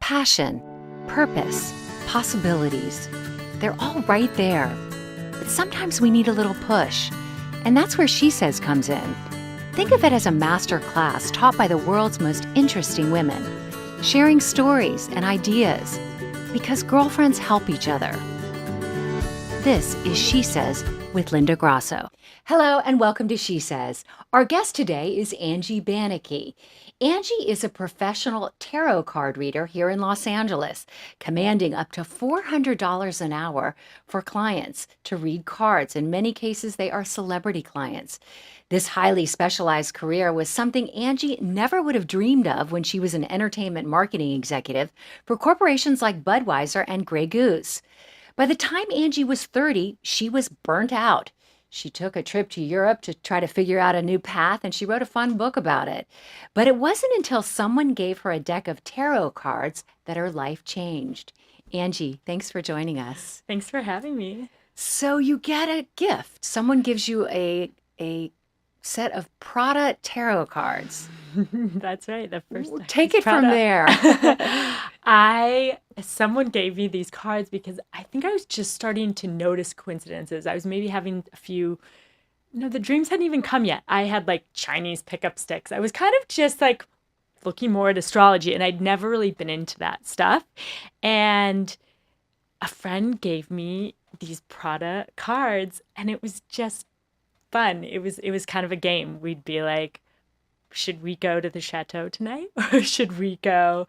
Passion, purpose, possibilities. They're all right there. But sometimes we need a little push. And that's where SheSez comes in. Think of it as a master class taught by the world's most interesting women, sharing stories and ideas, because girlfriends help each other. This is SheSez with Linda Grasso. Hello and welcome to SheSez. Our guest today is Angie Banicki. Angie is a professional tarot card reader here in Los Angeles, commanding up to $400 an hour for clients to read cards. In many cases, they are celebrity clients. This highly specialized career was something Angie never would have dreamed of when she was an entertainment marketing executive for corporations like Budweiser and Grey Goose. By the time Angie was 30, she was burnt out. She took a trip to Europe to try to figure out a new path, and she wrote a fun book about it. But it wasn't until someone gave her a deck of tarot cards that her life changed. Angie, thanks for joining us. Thanks for having me. So you get a gift. Someone gives you a set of Prada tarot cards. That's right. The first Take it from there. Someone gave me these cards because I think I was just starting to notice coincidences. I was maybe having a few, the dreams hadn't even come yet. I had like Chinese pickup sticks. I was kind of just like looking more at astrology, and I'd never really been into that stuff. And a friend gave me these Prada cards, and it was just fun. It was kind of a game. We'd be like, should we go to the chateau tonight, or should we go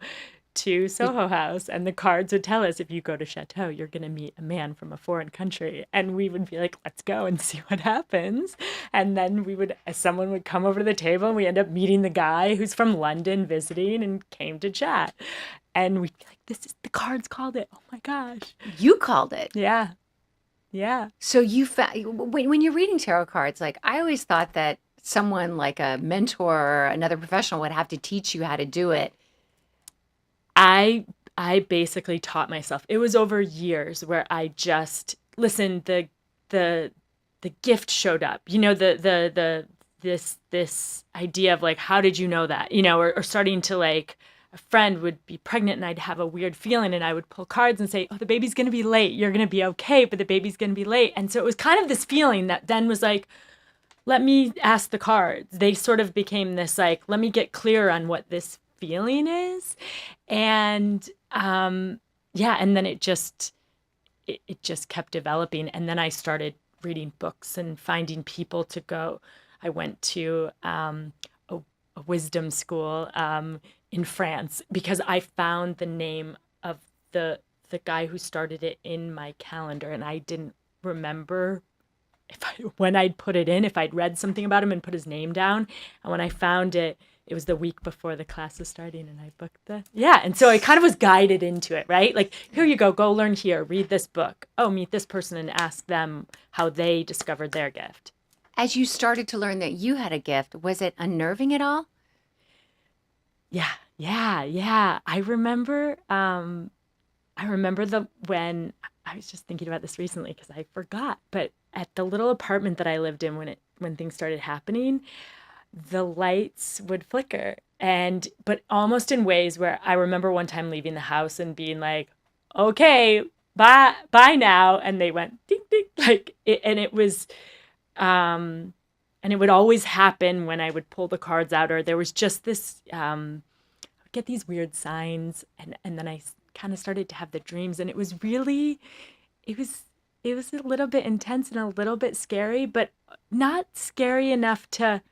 to Soho House? And the cards would tell us, if you go to chateau, you're going to meet a man from a foreign country. And we would be like, let's go and see what happens. And then someone would come over to the table, and we end up meeting the guy who's from London visiting and came to chat. And we'd be like, the cards called it. Oh my gosh. You called it. Yeah. Yeah. So when you're reading tarot cards, like I always thought that someone like a mentor or another professional would have to teach you how to do it. I basically taught myself. It was over years where I just listened. The gift showed up. This idea of like, how did you know that? Or starting to like, a friend would be pregnant and I'd have a weird feeling, and I would pull cards and say, oh, the baby's going to be late. You're going to be okay, but the baby's going to be late. And so it was kind of this feeling that then was like, let me ask the cards. They sort of became this like, let me get clear on what this feeling is. And and then it just kept developing. And then I started reading books and finding people to go. I went to a wisdom school in France because I found the name of the guy who started it in my calendar, and I didn't remember when I'd put it in, if I'd read something about him and put his name down. And when I found it, it was the week before the class was starting, and I booked and so I kind of was guided into it, right? Like, here you go learn here, read this book. Oh, meet this person and ask them how they discovered their gift. As you started to learn that you had a gift, was it unnerving at all? Yeah. I remember when I was just thinking about this recently because I forgot, but at the little apartment that I lived in when things started happening, the lights would flicker, but almost in ways where I remember one time leaving the house and being like, okay, bye now. And they went ding, ding, and it was, and it would always happen when I would pull the cards out, or there was just this, I would get these weird signs, and then I kind of started to have the dreams, and it was really, it was a little bit intense and a little bit scary, but not scary enough to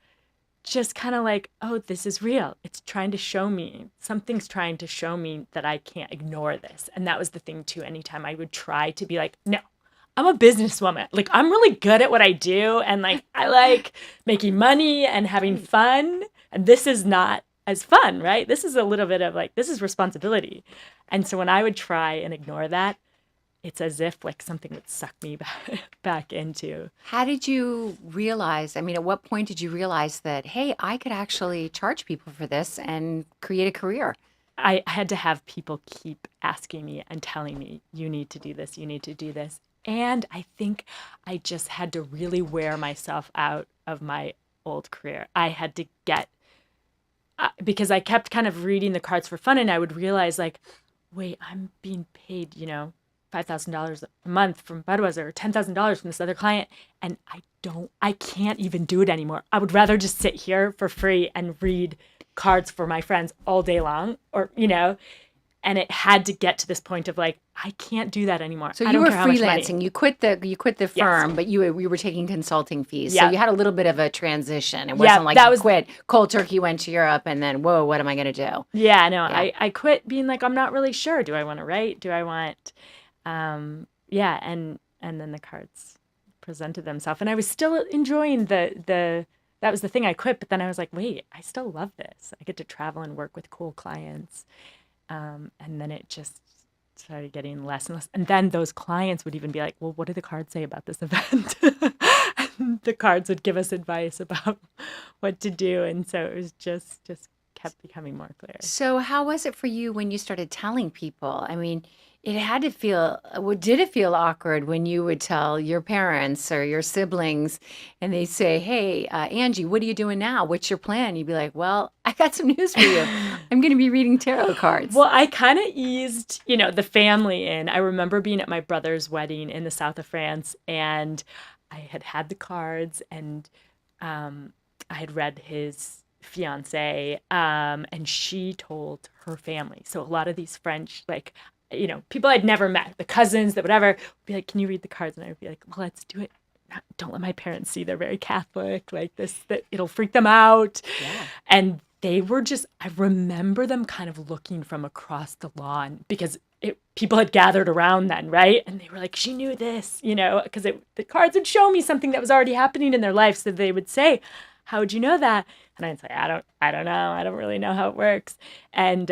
just kind of like, oh, this is real. It's trying to show me, something's trying to show me that I can't ignore this. And that was the thing too. Anytime I would try to be like, no, I'm a businesswoman. Like, I'm really good at what I do. And like, I like making money and having fun. And this is not as fun, right? This is a little bit of like, this is responsibility. And so when I would try and ignore that, it's as if like something would suck me back into. How did you realize, at what point did you realize that, hey, I could actually charge people for this and create a career? I had to have people keep asking me and telling me, you need to do this, you need to do this. And I think I just had to really wear myself out of my old career. I had to get, because I kept kind of reading the cards for fun, and I would realize like, wait, I'm being paid, $5,000 a month from Budweiser or $10,000 from this other client. And I can't even do it anymore. I would rather just sit here for free and read cards for my friends all day long and it had to get to this point of like, I can't do that anymore. So I you don't were care how much money. freelancing. You quit the firm, Yes. but you were taking consulting fees. So Yeah. you had a little bit of a transition. It Yeah, wasn't like that you was- quit cold turkey, went to Europe, and then whoa, what am I going to do? Yeah, no, Yeah. I quit being like, I'm not really sure. Do I want to write? Do I want, yeah. And then the cards presented themselves and I was still enjoying that was the thing. I quit, but then I was like, wait, I still love this. I get to travel and work with cool clients. And then it just started getting less and less. And then those clients would even be like, well, what do the cards say about this event? And the cards would give us advice about what to do. And so it was just kept becoming more clear. So how was it for you when you started telling people? I mean, it had to feel, did it feel awkward when you would tell your parents or your siblings and they say, hey, Angie, what are you doing now? What's your plan? You'd be like, well, I got some news for you. I'm going to be reading tarot cards. Well, I kind of eased, the family in. I remember being at my brother's wedding in the south of France and I had the cards and I had read his fiance and she told her family. So a lot of these French, people I'd never met, the cousins, that whatever, would be like, can you read the cards? And I would be like, well, let's do it. Don't let my parents see they're very Catholic, like this, that it'll freak them out. Yeah. And they were I remember them kind of looking from across the lawn because people had gathered around then, right? And they were like, she knew this, because the cards would show me something that was already happening in their life. So they would say, how would you know that? And I'd say, I don't know. I don't really know how it works. And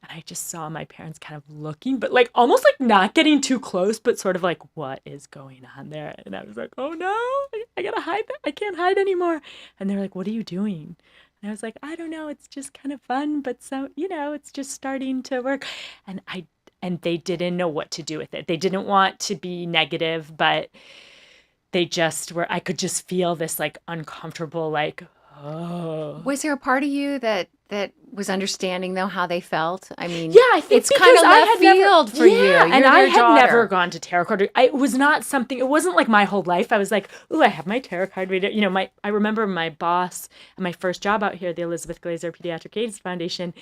I just saw my parents kind of looking, but like almost like not getting too close, but sort of like, what is going on there? And I was like, oh no, I gotta hide. I can't hide anymore. And they're like, what are you doing? And I was like, I don't know. It's just kind of fun, but so, it's just starting to work. And they didn't know what to do with it. They didn't want to be negative, but they just were, I could just feel this like uncomfortable, like, oh. Was there a part of you that was understanding though how they felt? I mean, yeah, I think it's kind of left field for you. Yeah, and You're I their had daughter. never gone to tarot card. It was not something. It wasn't like my whole life. I was like, ooh, I have my tarot card reader. I remember my boss at my first job out here, the Elizabeth Glaser Pediatric AIDS Foundation.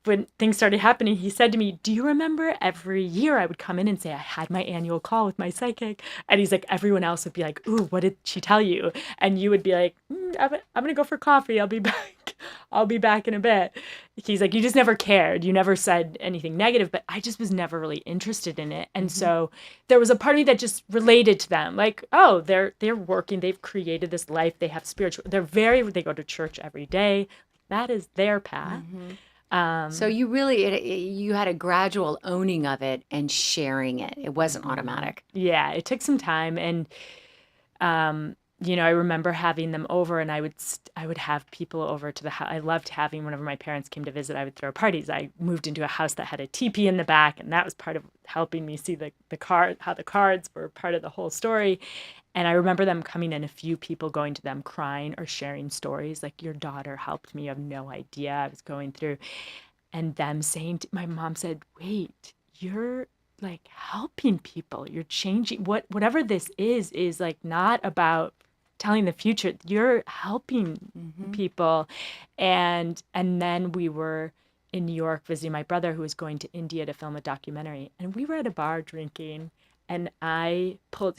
When things started happening, he said to me, do you remember every year I would come in and say I had my annual call with my psychic? And he's like, everyone else would be like, ooh, what did she tell you? And you would be like, I'm going to go for coffee. I'll be back. I'll be back in a bit. He's like, you just never cared. You never said anything negative, but I just was never really interested in it. And so there was a part of me that just related to them. Like, oh, they're working. They've created this life. They have spiritual, they go to church every day. That is their path. So you really, you had a gradual owning of it and sharing it. It wasn't automatic. Yeah, it took some time. And, I remember having them over and I would have people over to the house. I loved having, whenever my parents came to visit, I would throw parties. I moved into a house that had a teepee in the back, and that was part of helping me see how the cards were part of the whole story. And I remember them coming in, a few people going to them crying or sharing stories like, your daughter helped me. You have no idea I was going through. And them saying, my mom said, wait, you're like helping people. You're changing whatever this is like not about telling the future. You're helping people. And then we were in New York visiting my brother who was going to India to film a documentary. And we were at a bar drinking and I pulled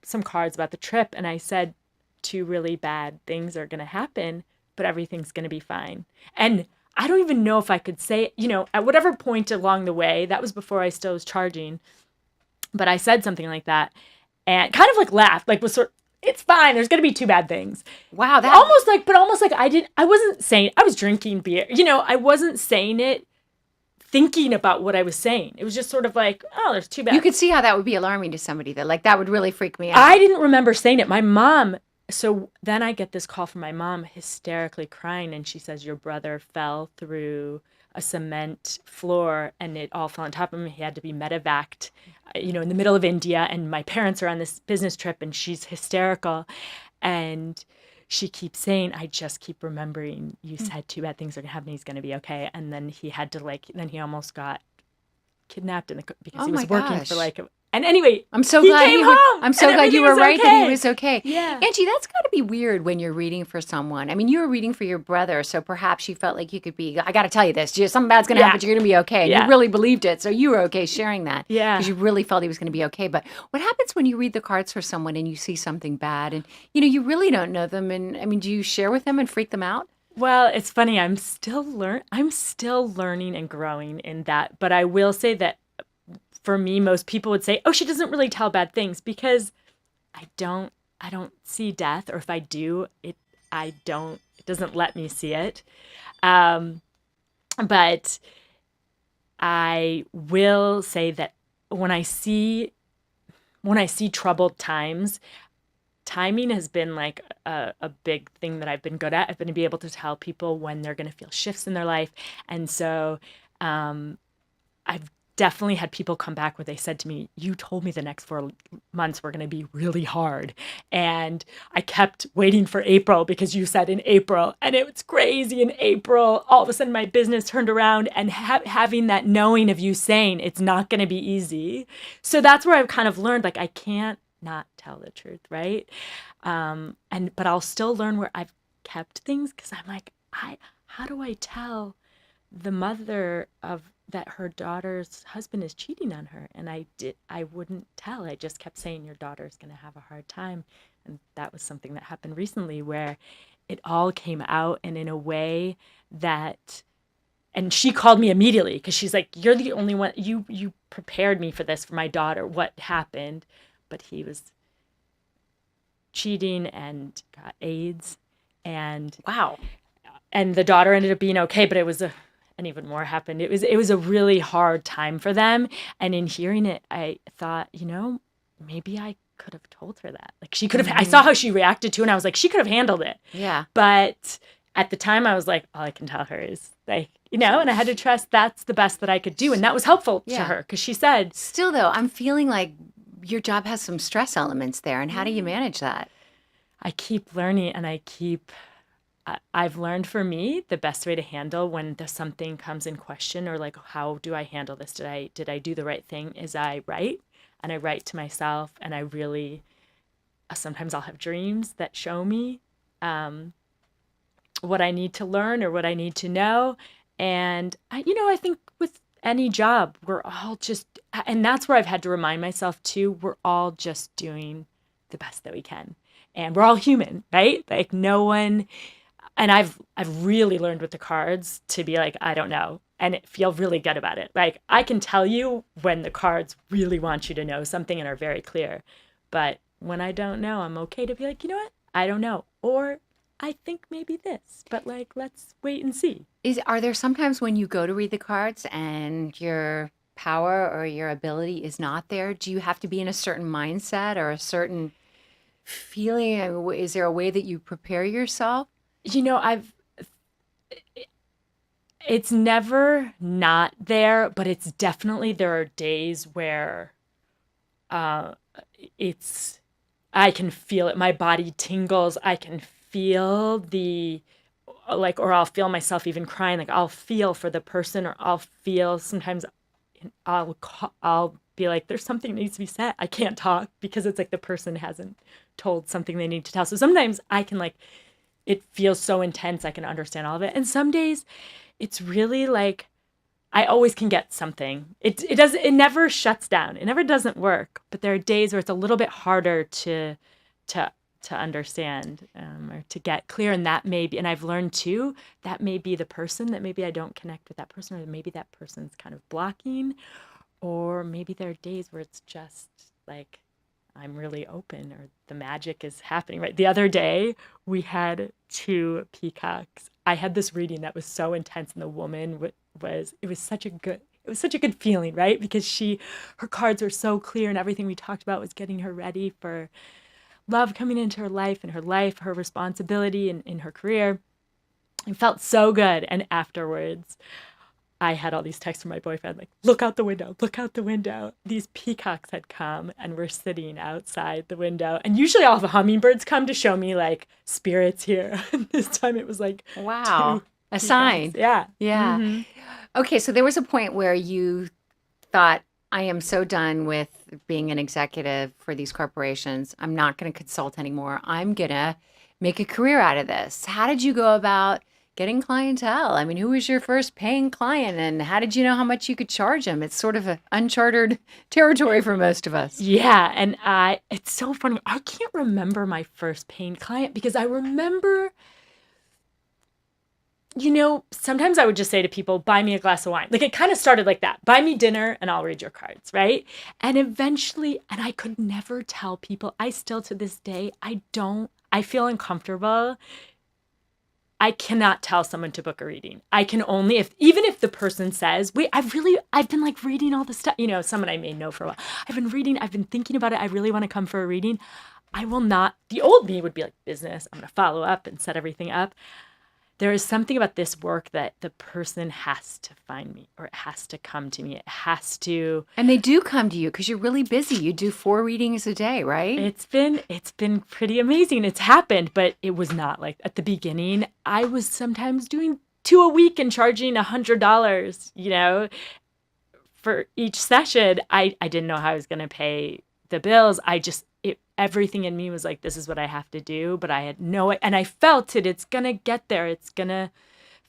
some cards about the trip and I said, 2 really bad things are going to happen, but everything's going to be fine. And I don't even know if I could say, at whatever point along the way, that was before I still was charging, but I said something like that and kind of like laughed, like was it's fine. There's going to be 2 bad things. Wow. Almost like I wasn't saying, I was drinking beer, I wasn't saying it thinking about what I was saying. It was just sort of like, oh, there's 2 bad. You could see how that would be alarming to somebody that would really freak me out. I didn't remember saying it. My mom, so then I get this call from my mom hysterically crying and she says, your brother fell through a cement floor and it all fell on top of him. He had to be medevaced, in the middle of India, and my parents are on this business trip and she's hysterical. And she keeps saying, I just keep remembering you said 2 bad things are going to happen. He's going to be okay. And then he had to then he almost got kidnapped because Oh he my was working gosh. for like and anyway, I'm so he glad came you home, I'm so and glad you everything were was right that he okay. was okay. Yeah. Angie, that's got to be weird when you're reading for someone. I mean, you were reading for your brother, so perhaps you felt like you could be, I got to tell you this, something bad's going to happen, but you're going to be okay. And you Yeah. really believed it. So you were okay sharing that Yeah. because you really felt he was going to be okay. But what happens when you read the cards for someone and you see something bad and, you really don't know them? And I mean, do you share with them and freak them out? Well, it's funny. I'm still learning and growing in that. But I will say that for me, most people would say, "Oh, she doesn't really tell bad things," because I don't see death, or if I do, it doesn't let me see it. But I will say that when I see troubled times, timing has been like a big thing that I've been good at. I've been to be able to tell people when they're going to feel shifts in their life. And so I've definitely had people come back where they said to me, "You told me the next 4 months were going to be really hard. And I kept waiting for April because you said in April, and it was crazy in April. All of a sudden my business turned around, and having that knowing of you saying it's not going to be easy." So that's where I've kind of learned, like, I can't not tell the truth, right? But I'll still learn where I've kept things, because I'm like, how do I tell the mother of that her daughter's husband is cheating on her? And I wouldn't tell. I just kept saying, your daughter's going to have a hard time. And that was something that happened recently where it all came out, and in a way that, and she called me immediately because she's like, "You're the only one, you prepared me for this, for my daughter. What happened?" But he was cheating and got AIDS, and Wow. and the daughter ended up being okay, but it was and even more happened. It was a really hard time for them. And in hearing it, I thought, maybe I could have told her that. Like, she could have, I saw how she reacted to it, and I was like, she could have handled it. Yeah. But at the time I was like, all I can tell her is, like, and I had to trust that's the best that I could do. And that was helpful to her, because she said, still though, I'm feeling like your job has some stress elements there. And how do you manage that? I keep learning, and I've learned, for me, the best way to handle when something comes in question, or like, how do I handle this? Did I do the right thing? Is I write, and I write to myself, and I really, sometimes I'll have dreams that show me what I need to learn or what I need to know. And I think with any job, we're all just, and that's where I've had to remind myself too, we're all just doing the best that we can. And we're all human, right? Like, no one, and I've really learned with the cards to be like, I don't know, and feel really good about it. Like, I can tell you when the cards really want you to know something and are very clear. But when I don't know, I'm okay to be like, you know what? I don't know. Or I think maybe this, but like, let's wait and see. Are there sometimes when you go to read the cards and your power or your ability is not there? Do you have to be in a certain mindset or a certain feeling? Is there a way that you prepare yourself? It's never not there, but it's definitely, there are days where I can feel it. My body tingles. I can feel or I'll feel myself even crying. Like, I'll feel for the person, or I'll feel, sometimes I'll be like, there's something that needs to be said. I can't talk because it's like the person hasn't told something they need to tell. So sometimes I can, like, it feels so intense, I can understand all of it. And some days it's really like, I always can get something. It never shuts down. It never doesn't work. But there are days where it's a little bit harder to understand, or to get clear. And that may be, and I've learned too, that may be the person, that maybe I don't connect with that person, or maybe that person's kind of blocking, or maybe there are days where it's just like, I'm really open, or the magic is happening, right? The other day we had 2 peacocks. I had this reading that was so intense, and the woman it was such a good feeling, right? Because her cards were so clear, and everything we talked about was getting her ready for love coming into her life, her responsibility in her career. It felt so good. And afterwards, I had all these texts from my boyfriend, like, look out the window, look out the window. These peacocks had come and were sitting outside the window. And usually all the hummingbirds come to show me, like, spirits here. And this time it was like, wow, a peacocks. sign. Yeah. Yeah. Mm-hmm. Okay, so there was a point where you thought, I am so done with being an executive for these corporations. I'm not going to consult anymore. I'm going to make a career out of this. How did you go about getting clientele? I mean, who was your first paying client and how did you know how much you could charge them? It's sort of an uncharted territory for most of us. Yeah, and it's so funny. I can't remember my first paying client because I remember, sometimes I would just say to people, buy me a glass of wine. Like it kind of started like that. Buy me dinner and I'll read your cards, right? And eventually, and I could never tell people, I still to this day, I feel uncomfortable. I cannot tell someone to book a reading. I can only, even if the person says, wait, I've been like reading all this stuff, someone I may know for a while. I've been thinking about it. I really want to come for a reading. I will not, the old me would be like, business, I'm going to follow up and set everything up. There is something about this work that the person has to find me or it has to come to me. It has to. And they do come to you because you're really busy. You do 4 readings a day, right? It's been pretty amazing. It's happened, but it was not like at the beginning. I was sometimes doing 2 a week and charging $100, for each session. I didn't know how I was going to pay the bills. Everything in me was like, this is what I have to do, but I had and I felt it. It's going to get there. It's going to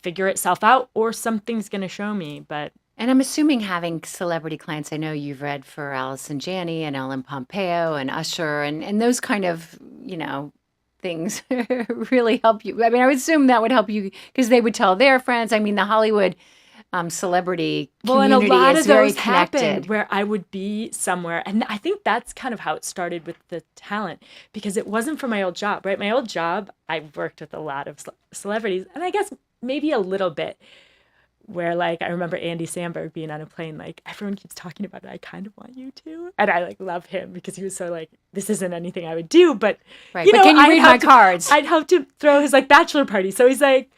figure itself out or something's going to show me. And I'm assuming having celebrity clients, I know you've read for Allison Janney and Ellen Pompeo and Usher and those kind of, things really help you. I mean, I would assume that would help you because they would tell their friends. I mean, the Hollywood celebrity community and a lot is of very those connected. happened where I would be somewhere. And I think that's kind of how it started with the talent because it wasn't for my old job, right? My old job, I worked with a lot of celebrities and I guess maybe a little bit where like, I remember Andy Samberg being on a plane, like everyone keeps talking about it. I kind of want you to. And I like love him because he was so like, this isn't anything I would do, but right. But can you read my cards? I'd help to throw his like bachelor party. So he's like,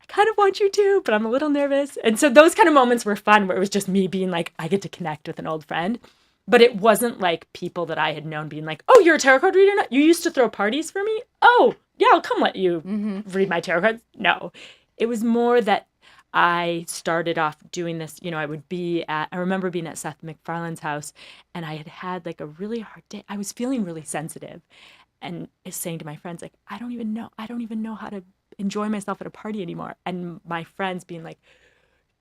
kind of want you to, but I'm a little nervous. And so those kind of moments were fun where it was just me being like, I get to connect with an old friend. But it wasn't like people that I had known being like, oh, you're a tarot card reader now? You used to throw parties for me? Oh, yeah, I'll come let you read my tarot cards. No, it was more that I started off doing this. I remember being at Seth MacFarlane's house and I had like a really hard day. I was feeling really sensitive and saying to my friends, like, I don't even know how to enjoy myself at a party anymore. And my friends being like,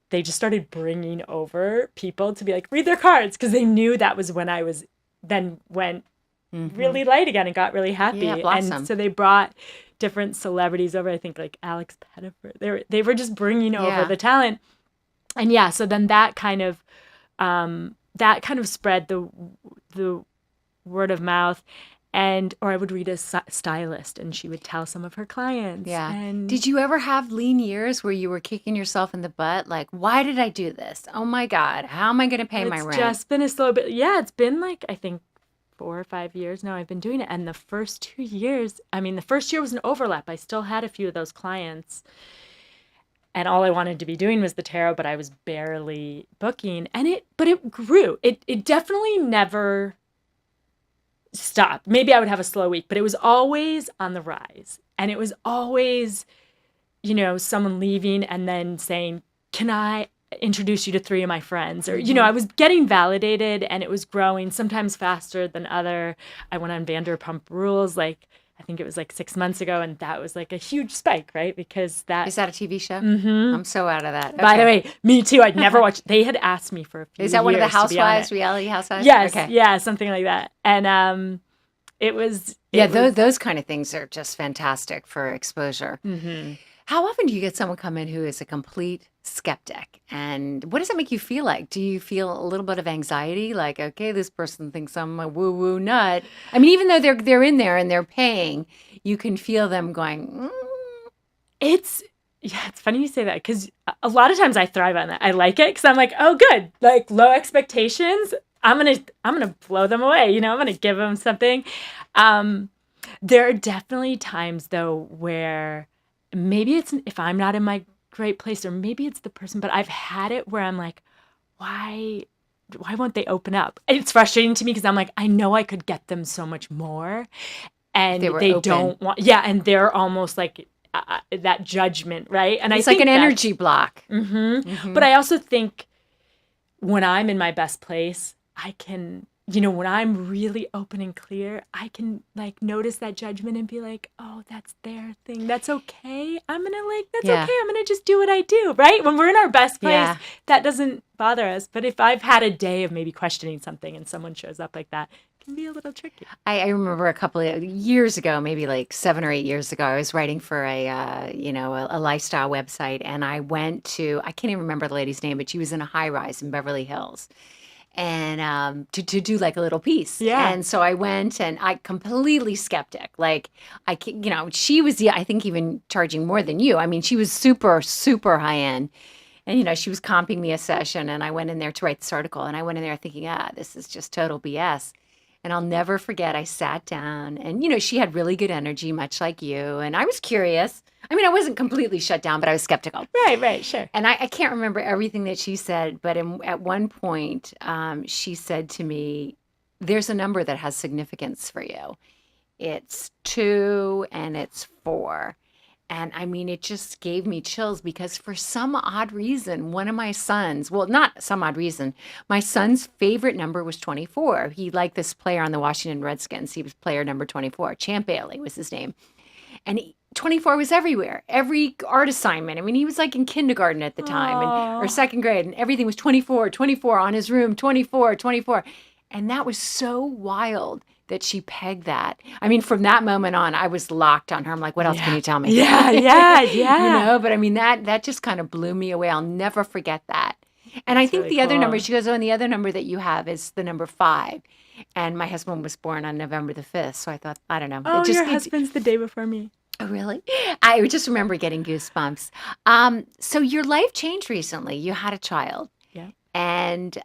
they just started bringing over people to be like, read their cards. Cause they knew that was when I was then went really light again and got really happy. Yeah, blossom. And so they brought different celebrities over. I think like Alex Pettiford, they were just bringing over the talent. And yeah, so then that kind of spread the word of mouth. Or I would read a stylist and she would tell some of her clients. Yeah. And did you ever have lean years where you were kicking yourself in the butt? Like, why did I do this? Oh my God. How am I going to pay my rent? It's just been a slow bit. Yeah, it's been like, I think 4 or 5 years now I've been doing it. And the first 2 years, the first year was an overlap. I still had a few of those clients. And all I wanted to be doing was the tarot, but I was barely booking. But it grew. It definitely never stopped. Maybe I would have a slow week, but it was always on the rise. And it was always, someone leaving and then saying, can I introduce you to 3 of my friends? Or, I was getting validated and it was growing sometimes faster than other. I went on Vanderpump Rules, like, I think it was like 6 months ago. And that was like a huge spike, right? Because Is that a TV show? Mm-hmm. I'm so out of that. Okay. By the way, me too. I'd never watched. They had asked me for a few years. Is that one of the Housewives, reality Housewives? Yes. Okay. Yeah, something like that. And it was. Those kind of things are just fantastic for exposure. Mm-hmm. How often do you get someone come in who is a complete skeptic? And what does that make you feel like? Do you feel a little bit of anxiety? Like, okay, this person thinks I'm a woo-woo nut. I mean, even though they're in there and they're paying, you can feel them going, It's funny you say that because a lot of times I thrive on that. I like it because I'm like, oh, good. Like low expectations. I'm gonna blow them away. I'm gonna give them something. There are definitely times though where maybe it's if I'm not in my great place or maybe it's the person, but I've had it where I'm like, why won't they open up? It's frustrating to me because I'm like, I know I could get them so much more, and they don't want. Yeah, and they're almost like that judgment, right? And it's I think like an energy block. Mm-hmm. Mm-hmm. But I also think when I'm in my best place, I can, when I'm really open and clear, I can like notice that judgment and be like, oh, that's their thing. That's okay. That's Yeah. okay. I'm going to just do what I do, right? When we're in our best place, Yeah. that doesn't bother us. But if I've had a day of maybe questioning something and someone shows up like that, it can be a little tricky. I remember a couple of years ago, maybe like 7 or 8 years ago, I was writing for a lifestyle website, and I went to, I can't even remember the lady's name, but she was in a high rise in Beverly Hills, and to do like a little piece. Yeah. And so I went, and I completely skeptic. Like she was, I think even charging more than you. I mean, she was super, super high end. And, she was comping me a session, and I went in there to write this article, and I went in there thinking, this is just total BS. And I'll never forget, I sat down, and, she had really good energy, much like you. And I was curious. I mean, I wasn't completely shut down, but I was skeptical. Right, sure. And I can't remember everything that she said, but at one point, she said to me, there's a number that has significance for you. It's 2 and it's 4. And I mean, it just gave me chills because for some odd reason, one of my sons, well, not some odd reason, my son's favorite number was 24. He liked this player on the Washington Redskins. He was player number 24. Champ Bailey was his name. And 24 was everywhere, every art assignment. I mean, he was like in kindergarten at the time or second grade, and everything was 24, 24 on his room, 24, 24. And that was so wild that she pegged that. I mean, from that moment on, I was locked on her. I'm like, what else can you tell me? Yeah. But I mean, that just kind of blew me away. I'll never forget that. And I think really the other cool. number, she goes, and the other number that you have is the number 5. And my husband was born on November the 5th. So I thought, I don't know. Oh, your husband's the day before me. Oh, really? I just remember getting goosebumps. So your life changed recently. You had a child. Yeah. And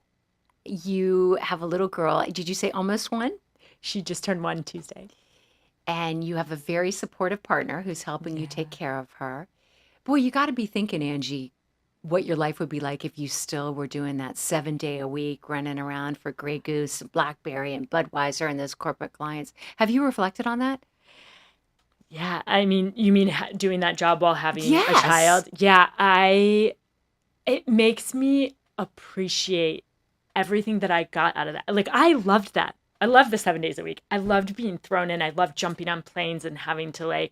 you have a little girl. Did you say almost 1? She just turned 1 Tuesday. And you have a very supportive partner who's helping you take care of her. Boy, you got to be thinking, Angie, what your life would be like if you still were doing that 7-day a week, running around for Grey Goose, Blackberry, and Budweiser and those corporate clients. Have you reflected on that? Yeah. I mean, you mean doing that job while having Yes. a child? Yeah. It makes me appreciate everything that I got out of that. Like, I loved that. I loved the 7 days a week. I loved being thrown in. I loved jumping on planes and having to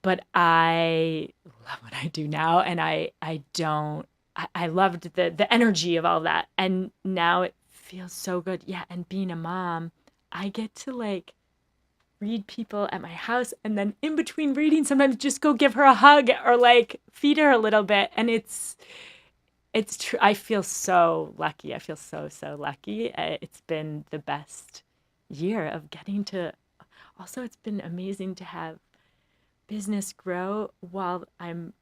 but I love what I do now. And I loved the energy of all that. And now it feels so good. Yeah. And being a mom, I get to read people at my house, and then in between reading, sometimes just go give her a hug or feed her a little bit. And it's true. I feel so lucky. I feel so, so lucky. It's been the best year of getting to, also it's been amazing to have business grow while I'm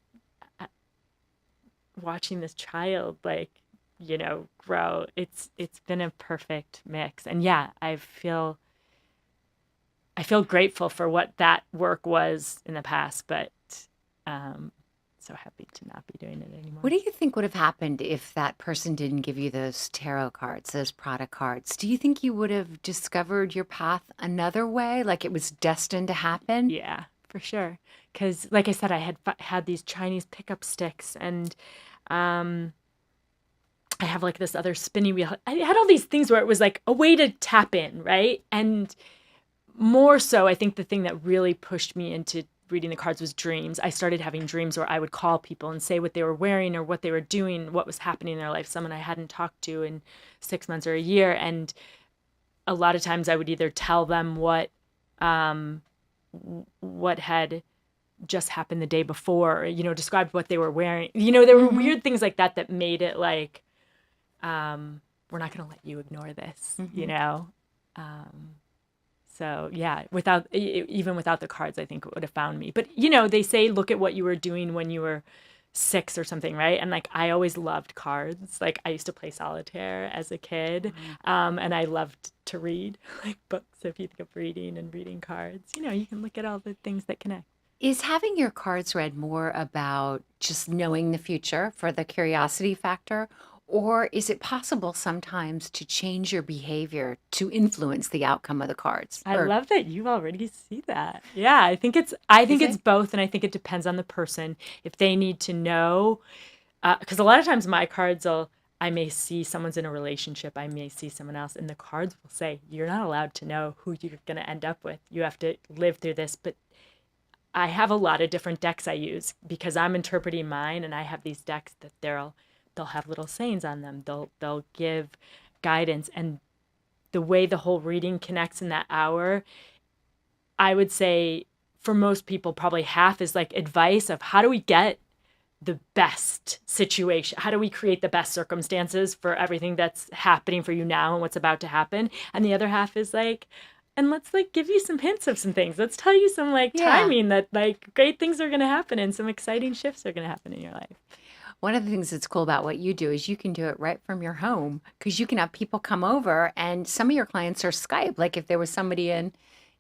watching this child grow. It's been a perfect mix. And yeah, I feel grateful for what that work was in the past, but so happy to not be doing it anymore. What do you think would have happened if that person didn't give you those tarot cards, those product cards? Do you think you would have discovered your path another way, like it was destined to happen? Yeah, for sure. Because like I said, I had these Chinese pickup sticks, and I have this other spinning wheel. I had all these things where it was like a way to tap in, right? And more so, I think the thing that really pushed me into reading the cards was dreams. I started having dreams where I would call people and say what they were wearing or what they were doing, what was happening in their life, someone I hadn't talked to in 6 months or a year. And a lot of times I would either tell them what had just happened the day before, or, described what they were wearing. There were weird things like that that made it we're not going to let you ignore this, So yeah, even without the cards, I think it would have found me. But they say look at what you were doing when you were 6 or something, right? And I always loved cards. I used to play solitaire as a kid, and I loved to read books. So if you think of reading and reading cards, you can look at all the things that connect. Is having your cards read more about just knowing the future for the curiosity factor? Or is it possible sometimes to change your behavior to influence the outcome of the cards? I love that you already see that. Yeah, I think it's both, and I think it depends on the person. If they need to know, because a lot of times my cards I may see someone's in a relationship, I may see someone else, and the cards will say, you're not allowed to know who you're going to end up with. You have to live through this. But I have a lot of different decks I use because I'm interpreting mine, and I have these decks that they'll have little sayings on them. They'll give guidance, and the way the whole reading connects in that hour, I would say for most people, probably half is like advice of how do we get the best situation? How do we create the best circumstances for everything that's happening for you now and what's about to happen? And the other half is like, and let's like give you some hints of some things. Let's tell you some like timing that like great things are going to happen and some exciting shifts are going to happen in your life. One of the things that's cool about what you do is you can do it right from your home because you can have people come over, and some of your clients are Skype. Like if there was somebody in,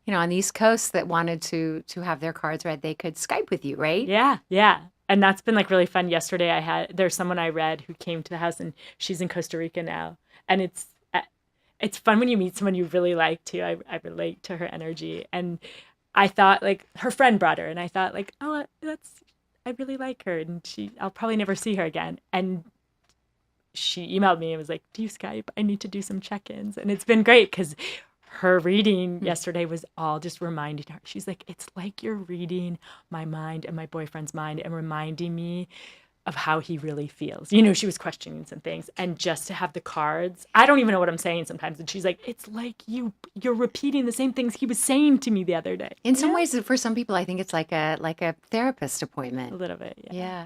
on the East Coast that wanted to have their cards read, they could Skype with you, right? Yeah. And that's been like really fun. Yesterday there's someone I read who came to the house, and she's in Costa Rica now. And it's fun when you meet someone you really like too. I relate to her energy. And I thought like her friend brought her, and I thought like, oh, I really like her, and I'll probably never see her again. And she emailed me and was like, do you Skype? I need to do some check-ins. And it's been great because her reading yesterday was all just reminding her. She's like, it's like you're reading my mind and my boyfriend's mind and reminding me of how he really feels. She was questioning some things, and just to have the cards, I don't even know what I'm saying sometimes. And she's like, it's like you're repeating the same things he was saying to me the other day. In some ways, for some people, I think it's like a therapist appointment. A little bit, yeah.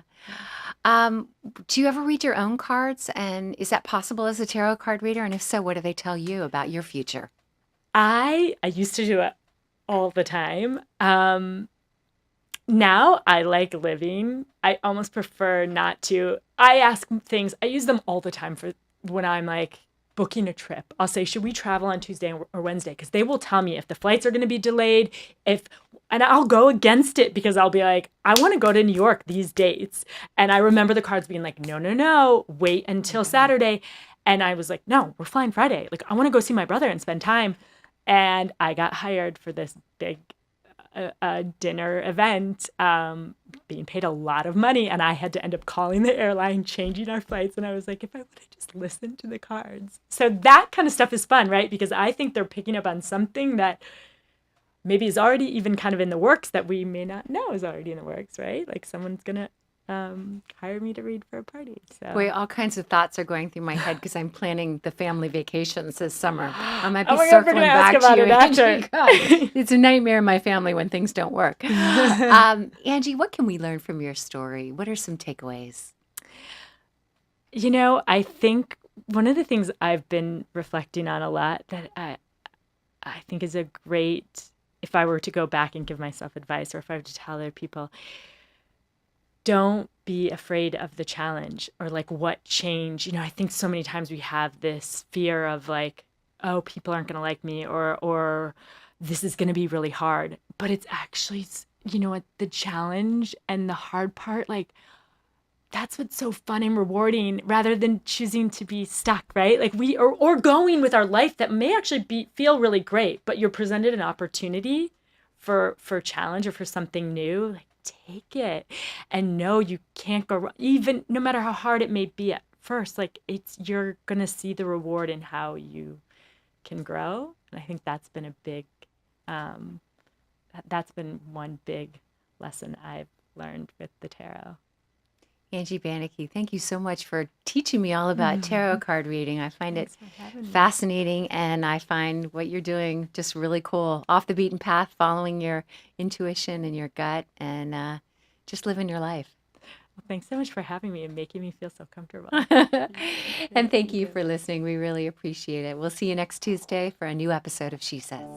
Do you ever read your own cards? And is that possible as a tarot card reader? And if so, what do they tell you about your future? I used to do it all the time. Now I like living. I almost prefer not to. I ask things. I use them all the time for when I'm like booking a trip. I'll say, should we travel on Tuesday or Wednesday? Because they will tell me if the flights are going to be delayed, and I'll go against it because I'll be like, I want to go to New York these dates. And I remember the cards being like, no, wait until Saturday. And I was like, no, we're flying Friday. Like, I want to go see my brother and spend time. And I got hired for this big dinner event, being paid a lot of money. And I had to end up calling the airline, changing our flights. And I was like, if I would have just listened to the cards. So that kind of stuff is fun, right? Because I think they're picking up on something that maybe is already even kind of in the works that we may not know is already in the works, right? Like someone's going to hire me to read for a party. So. Boy, all kinds of thoughts are going through my head because I'm planning the family vacations this summer. I might be circling back to you, Angie. It's a nightmare in my family when things don't work. Angie, what can we learn from your story? What are some takeaways? I think one of the things I've been reflecting on a lot that I think is a great, if I were to go back and give myself advice, or if I were to tell other people, don't be afraid of the challenge or like what change. I think so many times we have this fear of like, oh, people aren't going to like me or this is going to be really hard. But it's actually, what the challenge and the hard part, like that's what's so fun and rewarding rather than choosing to be stuck, right? Like or going with our life that may actually feel really great, but you're presented an opportunity for challenge or for something new. Like, take it and know you can't go wrong, even no matter how hard it may be at first. Like you're gonna see the reward in how you can grow. And I think that's been a big that's been one big lesson I've learned with the tarot. Angie Banicki, thank you so much for teaching me all about tarot card reading. I find it fascinating, and I find what you're doing just really cool. Off the beaten path, following your intuition and your gut, and just living your life. Well, thanks so much for having me and making me feel so comfortable. And thank you for listening. We really appreciate it. We'll see you next Tuesday for a new episode of She Says.